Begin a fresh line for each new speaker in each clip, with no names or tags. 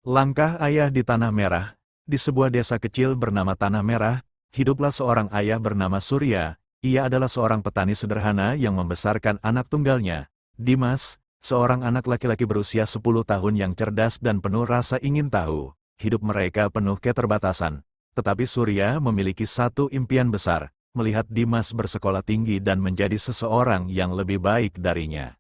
Langkah ayah di Tanah Merah. Di sebuah desa kecil bernama Tanah Merah, hiduplah seorang ayah bernama Surya. Ia adalah seorang petani sederhana yang membesarkan anak tunggalnya, Dimas, seorang anak laki-laki berusia 10 tahun yang cerdas dan penuh rasa ingin tahu. Hidup mereka penuh keterbatasan. Tetapi Surya memiliki satu impian besar, melihat Dimas bersekolah tinggi dan menjadi seseorang yang lebih baik darinya.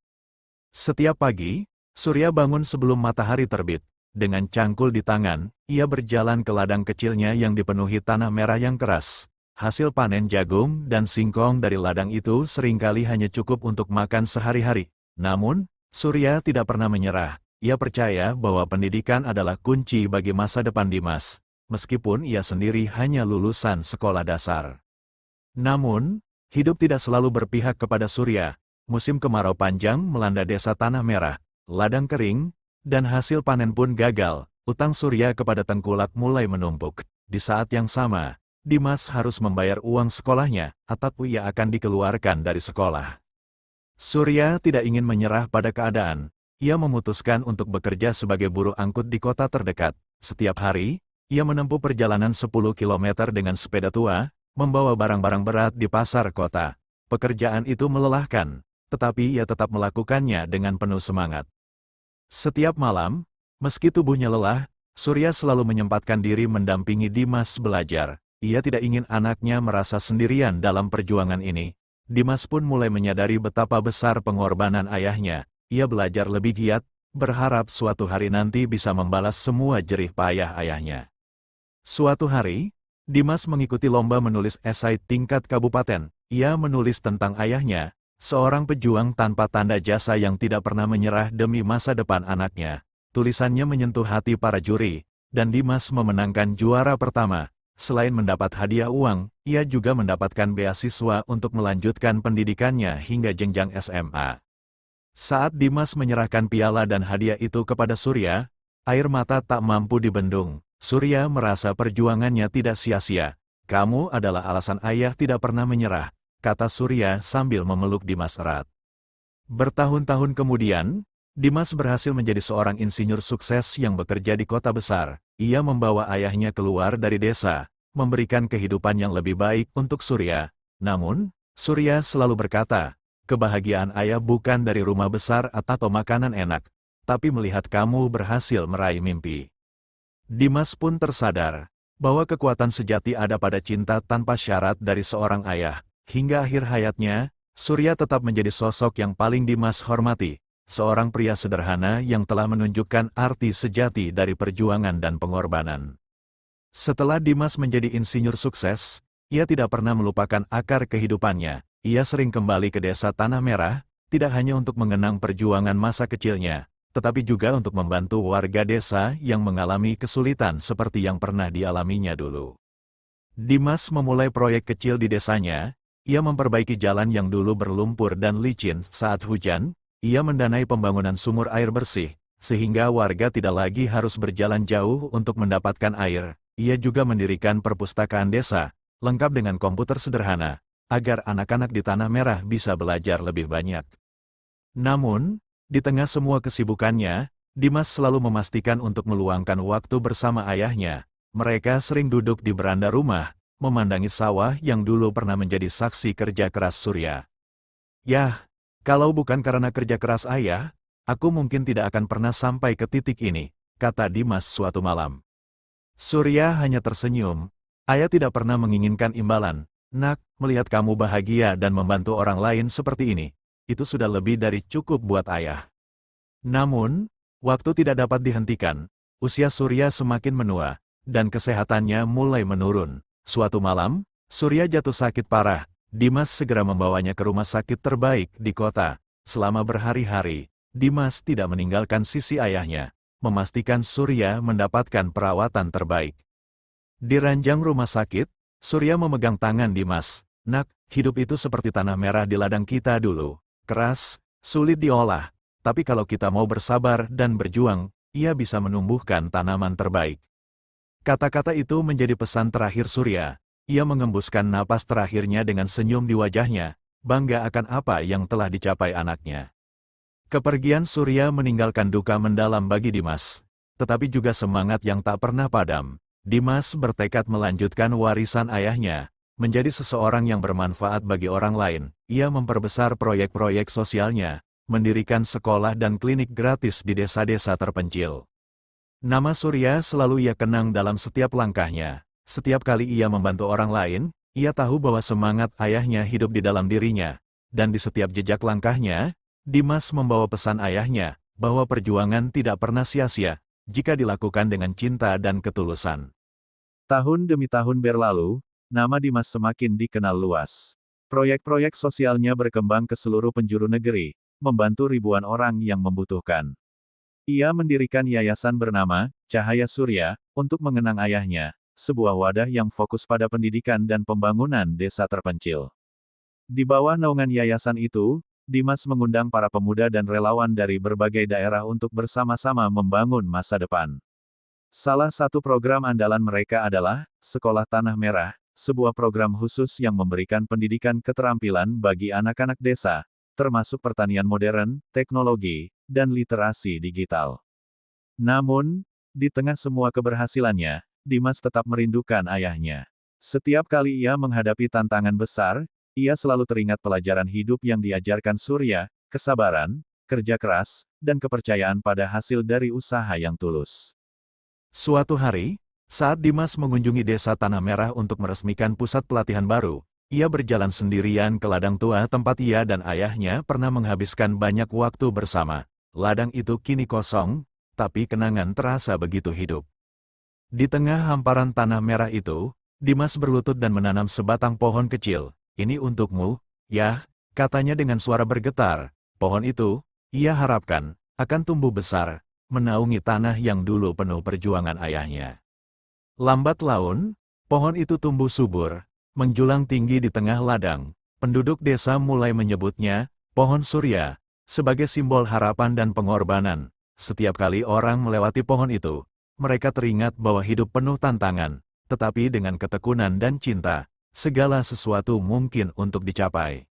Setiap pagi, Surya bangun sebelum matahari terbit. Dengan cangkul di tangan, ia berjalan ke ladang kecilnya yang dipenuhi tanah merah yang keras. Hasil panen jagung dan singkong dari ladang itu seringkali hanya cukup untuk makan sehari-hari. Namun, Surya tidak pernah menyerah. Ia percaya bahwa pendidikan adalah kunci bagi masa depan Dimas, meskipun ia sendiri hanya lulusan sekolah dasar. Namun, hidup tidak selalu berpihak kepada Surya. Musim kemarau panjang melanda desa Tanah Merah, ladang kering, dan hasil panen pun gagal. Utang Surya kepada tengkulak mulai menumpuk. Di saat yang sama, Dimas harus membayar uang sekolahnya, atau ia akan dikeluarkan dari sekolah. Surya tidak ingin menyerah pada keadaan. Ia memutuskan untuk bekerja sebagai buruh angkut di kota terdekat. Setiap hari, ia menempuh perjalanan 10 kilometer dengan sepeda tua, membawa barang-barang berat di pasar kota. Pekerjaan itu melelahkan, tetapi ia tetap melakukannya dengan penuh semangat. Setiap malam, meski tubuhnya lelah, Surya selalu menyempatkan diri mendampingi Dimas belajar. Ia tidak ingin anaknya merasa sendirian dalam perjuangan ini. Dimas pun mulai menyadari betapa besar pengorbanan ayahnya. Ia belajar lebih giat, berharap suatu hari nanti bisa membalas semua jerih payah ayahnya. Suatu hari, Dimas mengikuti lomba menulis esai tingkat kabupaten. Ia menulis tentang ayahnya, seorang pejuang tanpa tanda jasa yang tidak pernah menyerah demi masa depan anaknya. Tulisannya menyentuh hati para juri, dan Dimas memenangkan juara pertama. Selain mendapat hadiah uang, ia juga mendapatkan beasiswa untuk melanjutkan pendidikannya hingga jenjang SMA. Saat Dimas menyerahkan piala dan hadiah itu kepada Surya, air mata tak mampu dibendung. Surya merasa perjuangannya tidak sia-sia. "Kamu adalah alasan ayah tidak pernah menyerah," kata Surya sambil memeluk Dimas erat. Bertahun-tahun kemudian, Dimas berhasil menjadi seorang insinyur sukses yang bekerja di kota besar. Ia membawa ayahnya keluar dari desa, memberikan kehidupan yang lebih baik untuk Surya. Namun, Surya selalu berkata, "Kebahagiaan ayah bukan dari rumah besar atau makanan enak, tapi melihat kamu berhasil meraih mimpi." Dimas pun tersadar bahwa kekuatan sejati ada pada cinta tanpa syarat dari seorang ayah. Hingga akhir hayatnya, Surya tetap menjadi sosok yang paling Dimas hormati, seorang pria sederhana yang telah menunjukkan arti sejati dari perjuangan dan pengorbanan. Setelah Dimas menjadi insinyur sukses, ia tidak pernah melupakan akar kehidupannya. Ia sering kembali ke desa Tanah Merah, tidak hanya untuk mengenang perjuangan masa kecilnya, tetapi juga untuk membantu warga desa yang mengalami kesulitan seperti yang pernah dialaminya dulu. Dimas memulai proyek kecil di desanya. Ia memperbaiki jalan yang dulu berlumpur dan licin saat hujan. Ia mendanai pembangunan sumur air bersih, sehingga warga tidak lagi harus berjalan jauh untuk mendapatkan air. Ia juga mendirikan perpustakaan desa, lengkap dengan komputer sederhana, agar anak-anak di Tanah Merah bisa belajar lebih banyak. Namun, di tengah semua kesibukannya, Dimas selalu memastikan untuk meluangkan waktu bersama ayahnya. Mereka sering duduk di beranda rumah, memandangi sawah yang dulu pernah menjadi saksi kerja keras Surya. "Yah, kalau bukan karena kerja keras ayah, aku mungkin tidak akan pernah sampai ke titik ini," kata Dimas suatu malam. Surya hanya tersenyum. "Ayah tidak pernah menginginkan imbalan. Nak, melihat kamu bahagia dan membantu orang lain seperti ini, itu sudah lebih dari cukup buat ayah." Namun, waktu tidak dapat dihentikan. Usia Surya semakin menua, dan kesehatannya mulai menurun. Suatu malam, Surya jatuh sakit parah. Dimas segera membawanya ke rumah sakit terbaik di kota. Selama berhari-hari, Dimas tidak meninggalkan sisi ayahnya, memastikan Surya mendapatkan perawatan terbaik. Di ranjang rumah sakit, Surya memegang tangan Dimas. "Nak, hidup itu seperti tanah merah di ladang kita dulu. Keras, sulit diolah. Tapi kalau kita mau bersabar dan berjuang, ia bisa menumbuhkan tanaman terbaik." Kata-kata itu menjadi pesan terakhir Surya. Ia mengembuskan napas terakhirnya dengan senyum di wajahnya, bangga akan apa yang telah dicapai anaknya. Kepergian Surya meninggalkan duka mendalam bagi Dimas. tetapi juga semangat yang tak pernah padam. Dimas bertekad melanjutkan warisan ayahnya, menjadi seseorang yang bermanfaat bagi orang lain. Ia memperbesar proyek-proyek sosialnya, mendirikan sekolah dan klinik gratis di desa-desa terpencil. Nama Surya selalu ia kenang dalam setiap langkahnya. Setiap kali ia membantu orang lain, ia tahu bahwa semangat ayahnya hidup di dalam dirinya. Dan di setiap jejak langkahnya, Dimas membawa pesan ayahnya, bahwa perjuangan tidak pernah sia-sia, jika dilakukan dengan cinta dan ketulusan. Tahun demi tahun berlalu, nama Dimas semakin dikenal luas. Proyek-proyek sosialnya berkembang ke seluruh penjuru negeri, membantu ribuan orang yang membutuhkan. Ia mendirikan yayasan bernama Cahaya Surya, untuk mengenang ayahnya, sebuah wadah yang fokus pada pendidikan dan pembangunan desa terpencil. Di bawah naungan yayasan itu, Dimas mengundang para pemuda dan relawan dari berbagai daerah untuk bersama-sama membangun masa depan. Salah satu program andalan mereka adalah Sekolah Tanah Merah, sebuah program khusus yang memberikan pendidikan keterampilan bagi anak-anak desa, termasuk pertanian modern, teknologi, dan literasi digital. Namun, di tengah semua keberhasilannya, Dimas tetap merindukan ayahnya. Setiap kali ia menghadapi tantangan besar, ia selalu teringat pelajaran hidup yang diajarkan Surya, kesabaran, kerja keras, dan kepercayaan pada hasil dari usaha yang tulus. Suatu hari, saat Dimas mengunjungi desa Tanah Merah untuk meresmikan pusat pelatihan baru, ia berjalan sendirian ke ladang tua tempat ia dan ayahnya pernah menghabiskan banyak waktu bersama. Ladang itu kini kosong, tapi kenangan terasa begitu hidup. Di tengah hamparan tanah merah itu, Dimas berlutut dan menanam sebatang pohon kecil. Ini untukmu, ya, katanya dengan suara bergetar. Pohon itu, ia harapkan, akan tumbuh besar, menaungi tanah yang dulu penuh perjuangan ayahnya. Lambat laun, pohon itu tumbuh subur, menjulang tinggi di tengah ladang. Penduduk desa mulai menyebutnya, pohon Surya, sebagai simbol harapan dan pengorbanan. Setiap kali orang melewati pohon itu, mereka teringat bahwa hidup penuh tantangan, tetapi dengan ketekunan dan cinta, segala sesuatu mungkin untuk dicapai.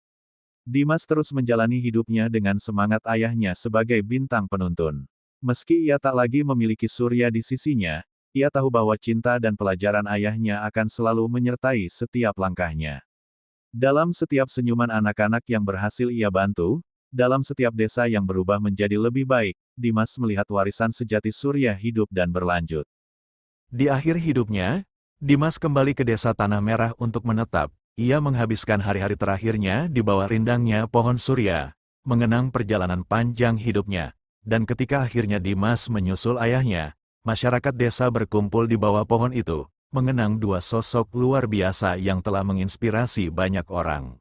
Dimas terus menjalani hidupnya dengan semangat ayahnya sebagai bintang penuntun. Meski ia tak lagi memiliki Surya di sisinya, ia tahu bahwa cinta dan pelajaran ayahnya akan selalu menyertai setiap langkahnya. Dalam setiap senyuman anak-anak yang berhasil ia bantu, dalam setiap desa yang berubah menjadi lebih baik, Dimas melihat warisan sejati Surya hidup dan berlanjut. Di akhir hidupnya, Dimas kembali ke desa Tanah Merah untuk menetap. Ia menghabiskan hari-hari terakhirnya di bawah rindangnya pohon Surya, mengenang perjalanan panjang hidupnya. Dan ketika akhirnya Dimas menyusul ayahnya, masyarakat desa berkumpul di bawah pohon itu, mengenang dua sosok luar biasa yang telah menginspirasi banyak orang.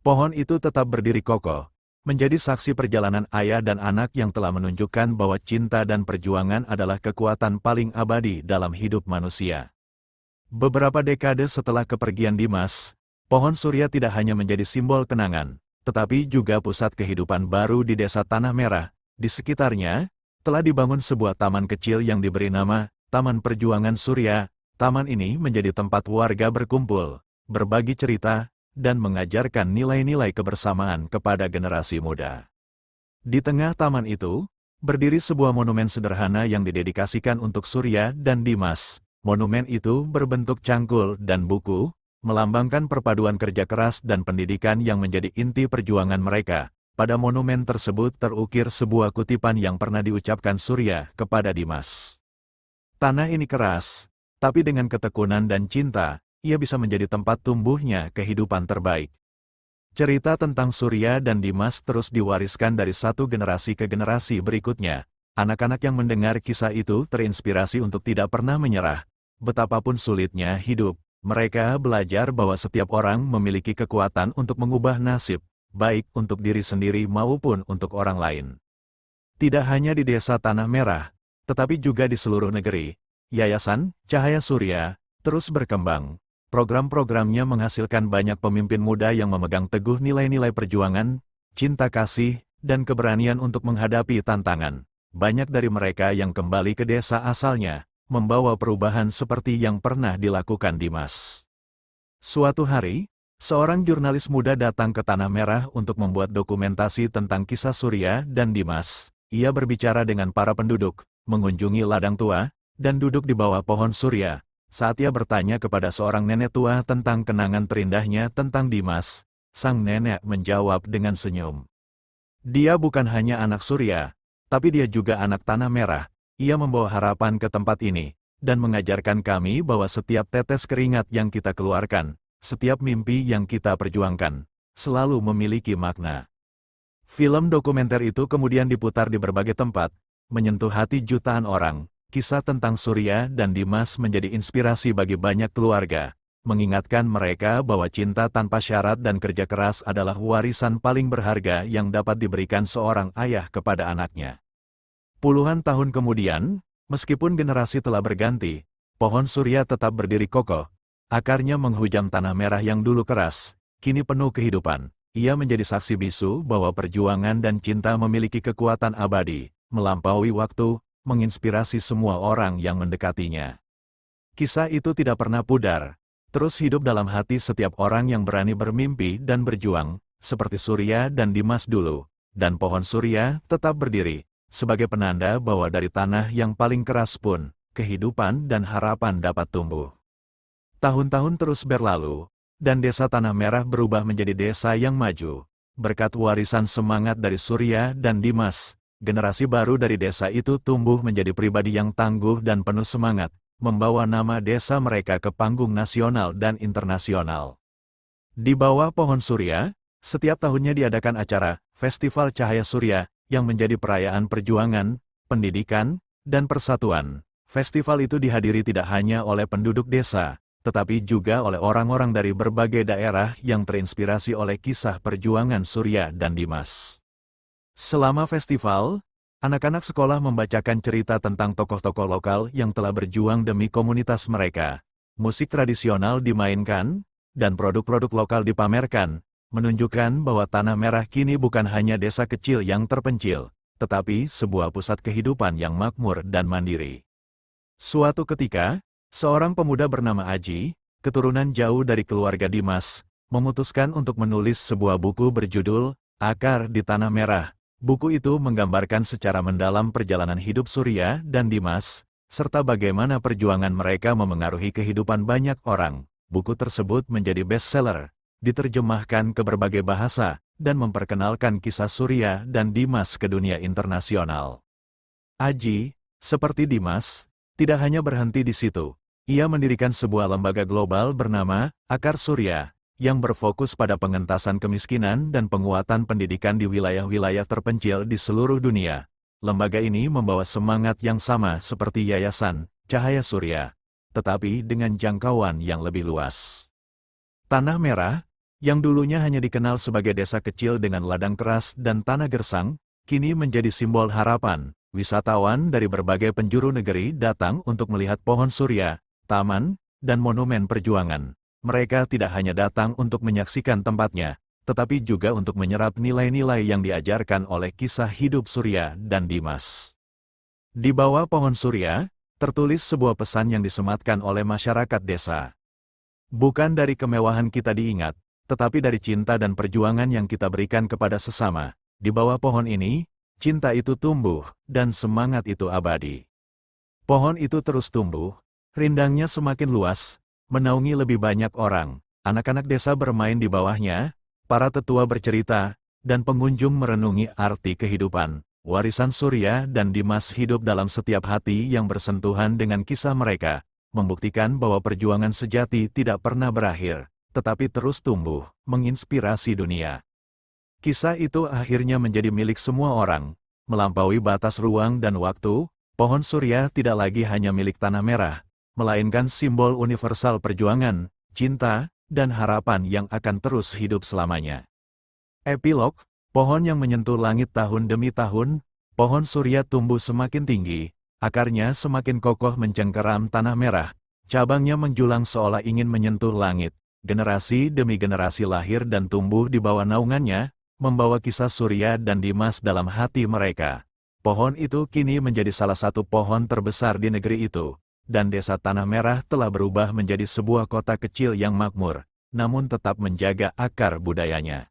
Pohon itu tetap berdiri kokoh, menjadi saksi perjalanan ayah dan anak yang telah menunjukkan bahwa cinta dan perjuangan adalah kekuatan paling abadi dalam hidup manusia. Beberapa dekade setelah kepergian Dimas, pohon Surya tidak hanya menjadi simbol kenangan, tetapi juga pusat kehidupan baru di desa Tanah Merah. Di sekitarnya, telah dibangun sebuah taman kecil yang diberi nama Taman Perjuangan Surya. Taman ini menjadi tempat warga berkumpul, berbagi cerita, dan mengajarkan nilai-nilai kebersamaan kepada generasi muda. Di tengah taman itu, berdiri sebuah monumen sederhana yang didedikasikan untuk Surya dan Dimas. Monumen itu berbentuk cangkul dan buku, melambangkan perpaduan kerja keras dan pendidikan yang menjadi inti perjuangan mereka. Pada monumen tersebut terukir sebuah kutipan yang pernah diucapkan Surya kepada Dimas. Tanah ini keras, tapi dengan ketekunan dan cinta, ia bisa menjadi tempat tumbuhnya kehidupan terbaik. Cerita tentang Surya dan Dimas terus diwariskan dari satu generasi ke generasi berikutnya. Anak-anak yang mendengar kisah itu terinspirasi untuk tidak pernah menyerah. Betapapun sulitnya hidup, mereka belajar bahwa setiap orang memiliki kekuatan untuk mengubah nasib, baik untuk diri sendiri maupun untuk orang lain. Tidak hanya di desa Tanah Merah, tetapi juga di seluruh negeri, Yayasan Cahaya Surya terus berkembang. Program-programnya menghasilkan banyak pemimpin muda yang memegang teguh nilai-nilai perjuangan, cinta kasih, dan keberanian untuk menghadapi tantangan. Banyak dari mereka yang kembali ke desa asalnya, membawa perubahan seperti yang pernah dilakukan Dimas. Suatu hari, seorang jurnalis muda datang ke Tanah Merah untuk membuat dokumentasi tentang kisah Surya dan Dimas. Ia berbicara dengan para penduduk, mengunjungi ladang tua, dan duduk di bawah pohon surya. Saat ia bertanya kepada seorang nenek tua tentang kenangan terindahnya tentang Dimas, sang nenek menjawab dengan senyum. Dia bukan hanya anak surya, tapi dia juga anak tanah merah. Ia membawa harapan ke tempat ini, dan mengajarkan kami bahwa setiap tetes keringat yang kita keluarkan, setiap mimpi yang kita perjuangkan, selalu memiliki makna. Film dokumenter itu kemudian diputar di berbagai tempat, menyentuh hati jutaan orang. Kisah tentang Surya dan Dimas menjadi inspirasi bagi banyak keluarga, mengingatkan mereka bahwa cinta tanpa syarat dan kerja keras adalah warisan paling berharga yang dapat diberikan seorang ayah kepada anaknya. Puluhan tahun kemudian, meskipun generasi telah berganti, pohon surya tetap berdiri kokoh. Akarnya menghujam tanah merah yang dulu keras, kini penuh kehidupan. Ia menjadi saksi bisu bahwa perjuangan dan cinta memiliki kekuatan abadi, melampaui waktu, menginspirasi semua orang yang mendekatinya. Kisah itu tidak pernah pudar, terus hidup dalam hati setiap orang yang berani bermimpi dan berjuang, seperti Surya dan Dimas dulu, dan pohon surya tetap berdiri, sebagai penanda bahwa dari tanah yang paling keras pun, kehidupan dan harapan dapat tumbuh. Tahun-tahun terus berlalu, dan desa Tanah Merah berubah menjadi desa yang maju. Berkat warisan semangat dari Surya dan Dimas, generasi baru dari desa itu tumbuh menjadi pribadi yang tangguh dan penuh semangat, membawa nama desa mereka ke panggung nasional dan internasional. Di bawah pohon surya, setiap tahunnya diadakan acara Festival Cahaya Surya, yang menjadi perayaan perjuangan, pendidikan, dan persatuan. Festival itu dihadiri tidak hanya oleh penduduk desa, tetapi juga oleh orang-orang dari berbagai daerah yang terinspirasi oleh kisah perjuangan Surya dan Dimas. Selama festival, anak-anak sekolah membacakan cerita tentang tokoh-tokoh lokal yang telah berjuang demi komunitas mereka. Musik tradisional dimainkan, dan produk-produk lokal dipamerkan, menunjukkan bahwa Tanah Merah kini bukan hanya desa kecil yang terpencil, tetapi sebuah pusat kehidupan yang makmur dan mandiri. Suatu ketika, seorang pemuda bernama Aji, keturunan jauh dari keluarga Dimas, memutuskan untuk menulis sebuah buku berjudul Akar di Tanah Merah. Buku itu menggambarkan secara mendalam perjalanan hidup Surya dan Dimas, serta bagaimana perjuangan mereka memengaruhi kehidupan banyak orang. Buku tersebut menjadi bestseller, diterjemahkan ke berbagai bahasa, dan memperkenalkan kisah Surya dan Dimas ke dunia internasional. Aji, seperti Dimas, tidak hanya berhenti di situ. Ia mendirikan sebuah lembaga global bernama Akar Surya, yang berfokus pada pengentasan kemiskinan dan penguatan pendidikan di wilayah-wilayah terpencil di seluruh dunia. Lembaga ini membawa semangat yang sama seperti Yayasan Cahaya Surya, tetapi dengan jangkauan yang lebih luas. Tanah Merah, yang dulunya hanya dikenal sebagai desa kecil dengan ladang keras dan tanah gersang, kini menjadi simbol harapan. Wisatawan dari berbagai penjuru negeri datang untuk melihat pohon surya, taman, dan monumen perjuangan. Mereka tidak hanya datang untuk menyaksikan tempatnya, tetapi juga untuk menyerap nilai-nilai yang diajarkan oleh kisah hidup Surya dan Dimas. Di bawah pohon surya, tertulis sebuah pesan yang disematkan oleh masyarakat desa. Bukan dari kemewahan kita diingat, tetapi dari cinta dan perjuangan yang kita berikan kepada sesama. Di bawah pohon ini, cinta itu tumbuh, dan semangat itu abadi. Pohon itu terus tumbuh, rindangnya semakin luas, menaungi lebih banyak orang. Anak-anak desa bermain di bawahnya, para tetua bercerita, dan pengunjung merenungi arti kehidupan. Warisan Surya dan Dimas hidup dalam setiap hati yang bersentuhan dengan kisah mereka, membuktikan bahwa perjuangan sejati tidak pernah berakhir, tetapi terus tumbuh, menginspirasi dunia. Kisah itu akhirnya menjadi milik semua orang, melampaui batas ruang dan waktu. Pohon surya tidak lagi hanya milik Tanah Merah, melainkan simbol universal perjuangan, cinta, dan harapan yang akan terus hidup selamanya. Epilog, pohon yang menyentuh langit tahun demi tahun, pohon surya tumbuh semakin tinggi, akarnya semakin kokoh mencengkeram Tanah Merah, cabangnya menjulang seolah ingin menyentuh langit. Generasi demi generasi lahir dan tumbuh di bawah naungannya, membawa kisah Surya dan Dimas dalam hati mereka. Pohon itu kini menjadi salah satu pohon terbesar di negeri itu, dan desa Tanah Merah telah berubah menjadi sebuah kota kecil yang makmur, namun tetap menjaga akar budayanya.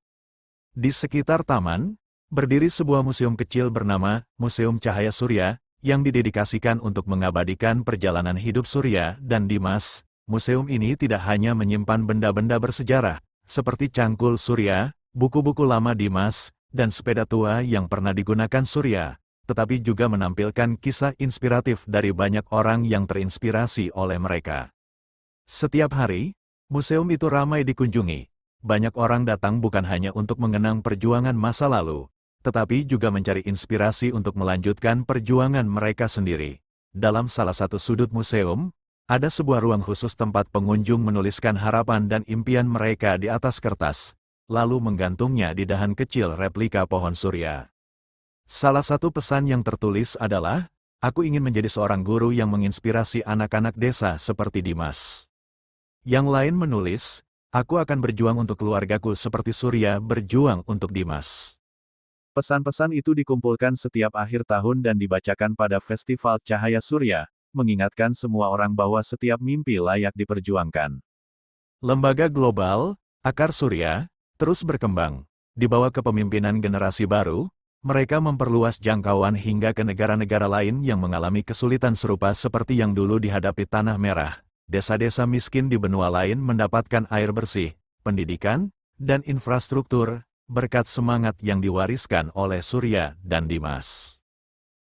Di sekitar taman, berdiri sebuah museum kecil bernama Museum Cahaya Surya, yang didedikasikan untuk mengabadikan perjalanan hidup Surya dan Dimas. Museum ini tidak hanya menyimpan benda-benda bersejarah, seperti cangkul Surya, buku-buku lama Dimas, dan sepeda tua yang pernah digunakan Surya, tetapi juga menampilkan kisah inspiratif dari banyak orang yang terinspirasi oleh mereka. Setiap hari, museum itu ramai dikunjungi. Banyak orang datang bukan hanya untuk mengenang perjuangan masa lalu, tetapi juga mencari inspirasi untuk melanjutkan perjuangan mereka sendiri. Dalam salah satu sudut museum, ada sebuah ruang khusus tempat pengunjung menuliskan harapan dan impian mereka di atas kertas, lalu menggantungnya di dahan kecil replika pohon Surya. Salah satu pesan yang tertulis adalah, "Aku ingin menjadi seorang guru yang menginspirasi anak-anak desa seperti Dimas." Yang lain menulis, "Aku akan berjuang untuk keluargaku seperti Surya berjuang untuk Dimas." Pesan-pesan itu dikumpulkan setiap akhir tahun dan dibacakan pada Festival Cahaya Surya, mengingatkan semua orang bahwa setiap mimpi layak diperjuangkan. Lembaga global, Akar Surya, terus berkembang. Di bawah kepemimpinan generasi baru, mereka memperluas jangkauan hingga ke negara-negara lain yang mengalami kesulitan serupa seperti yang dulu dihadapi Tanah Merah. Desa-desa miskin di benua lain mendapatkan air bersih, pendidikan, dan infrastruktur, berkat semangat yang diwariskan oleh Surya dan Dimas.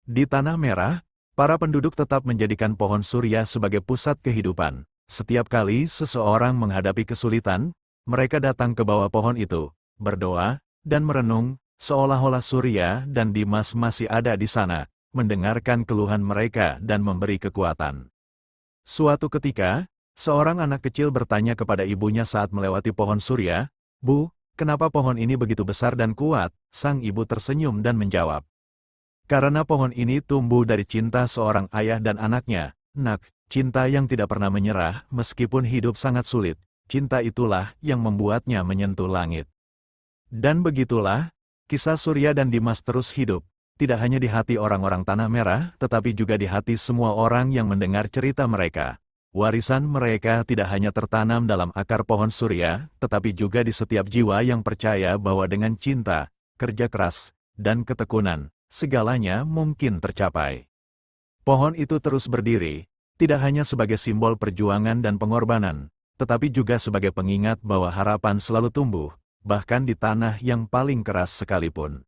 Di Tanah Merah, para penduduk tetap menjadikan pohon Surya sebagai pusat kehidupan. Setiap kali seseorang menghadapi kesulitan, mereka datang ke bawah pohon itu, berdoa, dan merenung, seolah-olah Surya dan Dimas masih ada di sana, mendengarkan keluhan mereka dan memberi kekuatan. Suatu ketika, seorang anak kecil bertanya kepada ibunya saat melewati pohon Surya, "Bu, kenapa pohon ini begitu besar dan kuat?" Sang ibu tersenyum dan menjawab, "Karena pohon ini tumbuh dari cinta seorang ayah dan anaknya, Nak, cinta yang tidak pernah menyerah meskipun hidup sangat sulit. Cinta itulah yang membuatnya menyentuh langit." Dan begitulah, kisah Surya dan Dimas terus hidup, tidak hanya di hati orang-orang Tanah Merah, tetapi juga di hati semua orang yang mendengar cerita mereka. Warisan mereka tidak hanya tertanam dalam akar pohon Surya, tetapi juga di setiap jiwa yang percaya bahwa dengan cinta, kerja keras, dan ketekunan, segalanya mungkin tercapai. Pohon itu terus berdiri, tidak hanya sebagai simbol perjuangan dan pengorbanan, tetapi juga sebagai pengingat bahwa harapan selalu tumbuh, bahkan di tanah yang paling keras sekalipun.